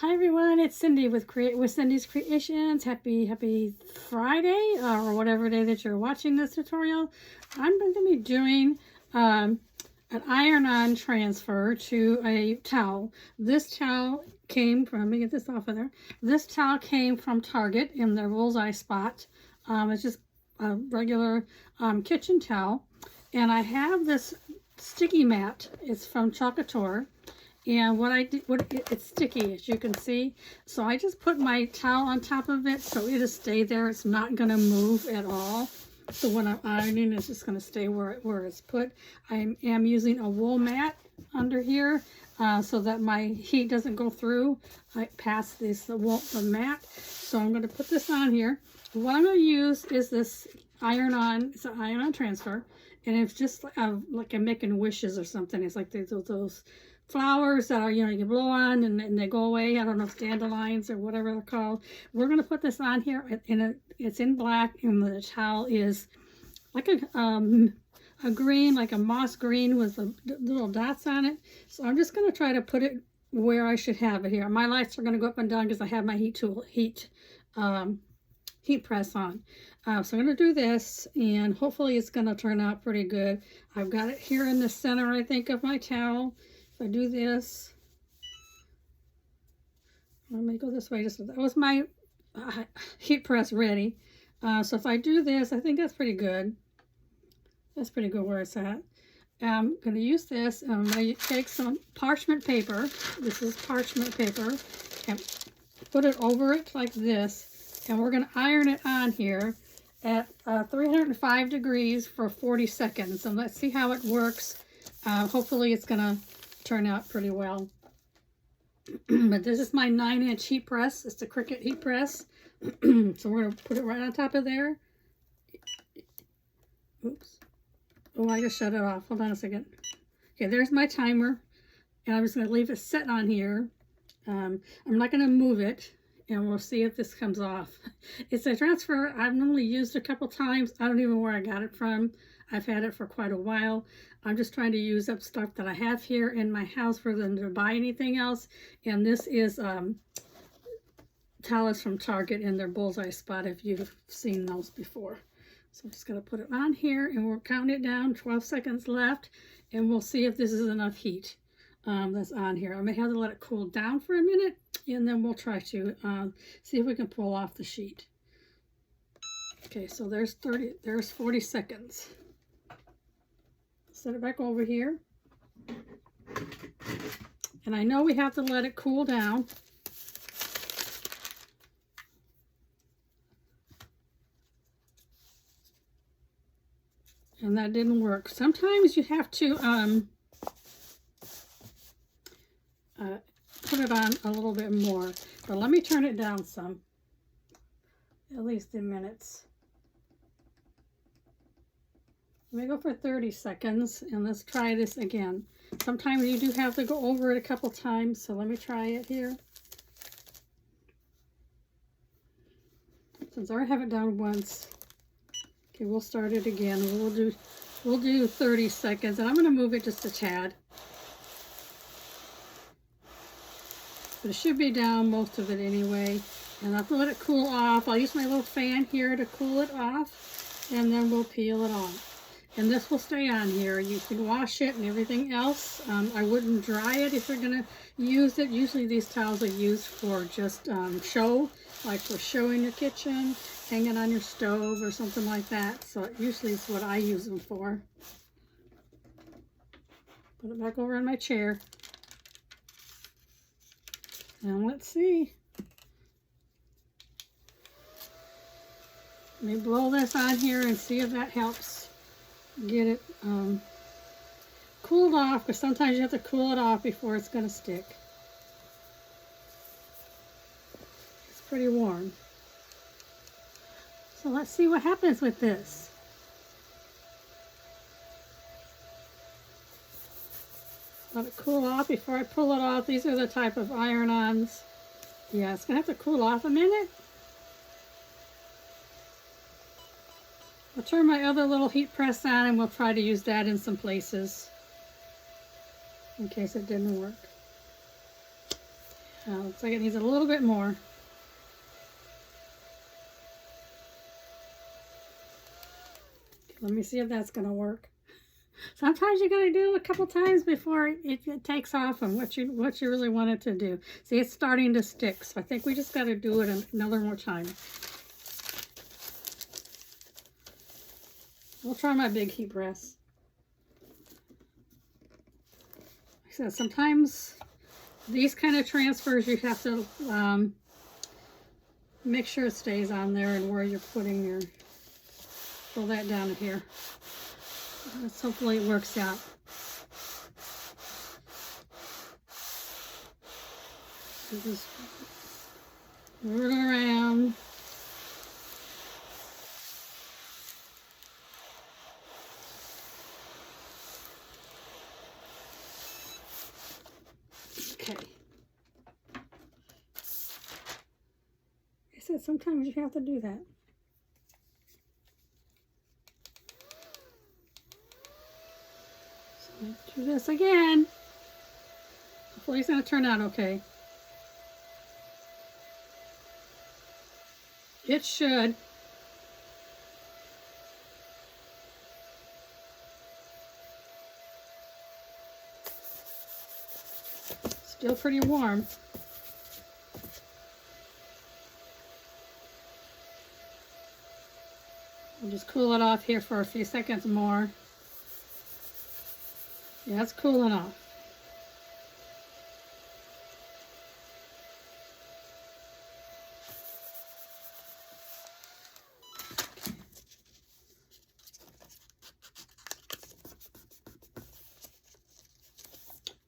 Hi everyone, it's Cindy with Cindy's Creations. Happy Friday or whatever day that you're watching this tutorial. I'm going to be doing an iron-on transfer to a towel. This towel came from, let me get this off of there. This towel came from Target in their bullseye spot. It's just a regular kitchen towel. And I have this sticky mat. It's from Chocator. And it's sticky, as you can see. So I just put my towel on top of it so it'll stay there. It's not going to move at all. So when I'm ironing, it's just going to stay where it's put. I am using a wool mat under here so that my heat doesn't go through past the mat. So I'm going to put this on here. What I'm going to use is this iron-on. It's an iron-on transfer. And it's just like I'm making wishes or something. It's like those flowers that are, you can blow on and they go away. I don't know if dandelions or whatever they're called. We're going to put this on here, and it's in black, and the towel is like a green, like a moss green with the little dots on it. So I'm just going to try to put it where I should have it here. My lights are going to go up and down because I have my heat press on. So I'm going to do this, and hopefully it's going to turn out pretty good. I've got it here in the center, I think, of my towel. If I do this, let me go this way. That was my heat press ready. So if I do this, I think that's pretty good. That's pretty good where it's at. I'm going to use this. I'm going to take some parchment paper. This is parchment paper. And put it over it like this. And we're going to iron it on here at 305 degrees for 40 seconds. And let's see how it works. Hopefully it's going to turn out pretty well. But this is my 9-inch heat press. It's the Cricut heat press. So we're going to put it right on top of there. Oops. Oh, I just shut it off. Hold on a second. Okay, there's my timer. And I'm just going to leave it set on here. I'm not going to move it. And we'll see if this comes off. It's a transfer I've normally used a couple times. I don't even know where I got it from. I've had it for quite a while. I'm just trying to use up stuff that I have here in my house for them to buy anything else. And this is towels from Target in their bullseye spot, if you've seen those before. So I'm just going to put it on here, and we'll count it down. 12 seconds left, and we'll see if this is enough heat that's on here. I may have to let it cool down for a minute, and then we'll try to see if we can pull off the sheet. Okay, so there's 40 seconds. Set it back over here. And I know we have to let it cool down. And that didn't work. Sometimes you have to put it on a little bit more. But let me turn it down some. At least in minutes. Let me go for 30 seconds, and let's try this again. Sometimes you do have to go over it a couple times, so let me try it here. Since I already have it down once. Okay, we'll start it again. We'll do 30 seconds, and I'm going to move it just a tad. But it should be down most of it anyway. And I'll let it cool off. I'll use my little fan here to cool it off, and then we'll peel it off. And this will stay on here. You can wash it and everything else. I wouldn't dry it if you're going to use it. Usually these towels are used for just show, like for show in your kitchen, hanging on your stove or something like that. So usually it's what I use them for. Put it back over in my chair. And let's see. Let me blow this on here and see if that helps get it cooled off, because sometimes you have to cool it off before it's going to stick. It's pretty warm. So let's see what happens with this. Let it cool off before I pull it off. These are the type of iron-ons. Yeah, it's going to have to cool off a minute. I'll turn my other little heat press on, and we'll try to use that in some places in case it didn't work. Looks like it needs a little bit more. Let me see if that's going to work. Sometimes you got to do it a couple times before it takes off on what you really want it to do. See, it's starting to stick, so I think we just got to do it another more time. We'll try my big heat press. Like I said, sometimes these kind of transfers you have to make sure it stays on there and where you're putting your, pull that down here. Let's hopefully it works out. Just move it around. Okay. I said sometimes you have to do that. Do this again. Hopefully it's going to turn out okay. It should. Still pretty warm. We'll just cool it off here for a few seconds more. Yeah, it's cooling off.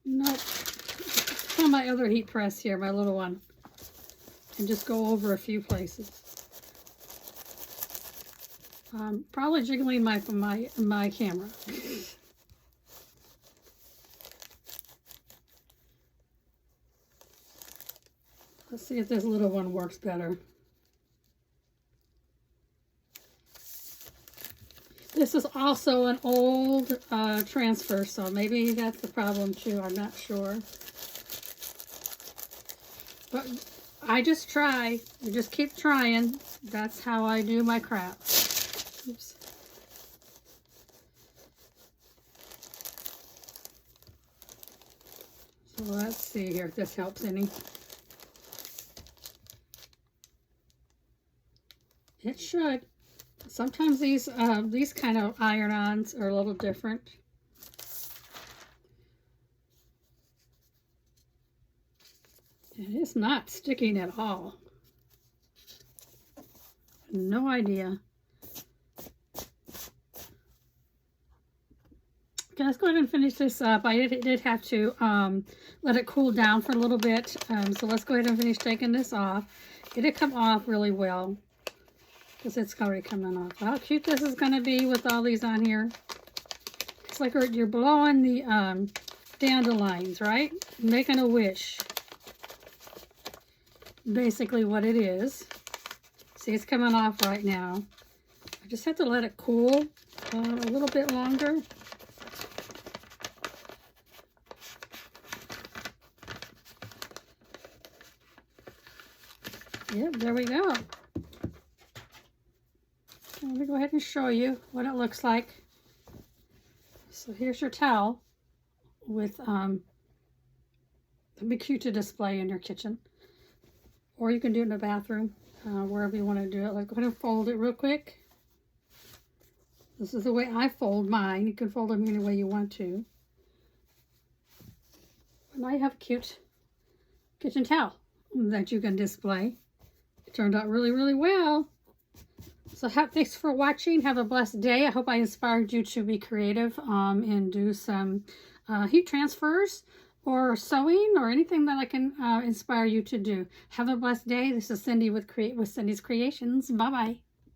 Nope. Put on my other heat press here, my little one, and just go over a few places. Probably jiggling my camera. Let's see if this little one works better. This is also an old transfer, so maybe that's the problem too. I'm not sure. But I just try. I just keep trying. That's how I do my crafts. Oops. So let's see here if this helps any. It should. Sometimes these kind of iron-ons are a little different. It is not sticking at all. No idea. Okay, let's go ahead and finish this up. I did have to let it cool down for a little bit. So let's go ahead and finish taking this off. It did come off really well, because it's already coming off. How cute this is going to be with all these on here. It's like you're blowing the dandelions, right? Making a wish. Basically what it is. See, it's coming off right now. I just have to let it cool a little bit longer. Yep, there we go. Let me go ahead and show you what it looks like. So here's your towel with, it'd be cute to display in your kitchen. Or you can do it in the bathroom, wherever you want to do it. Let's go ahead and fold it real quick. This is the way I fold mine. You can fold them any way you want to. And now you have a cute kitchen towel that you can display. It turned out really, really well. So thanks for watching. Have a blessed day. I hope I inspired you to be creative and do some heat transfers or sewing or anything that I can inspire you to do. Have a blessed day. This is Cindy with Cindy's Creations. Bye-bye.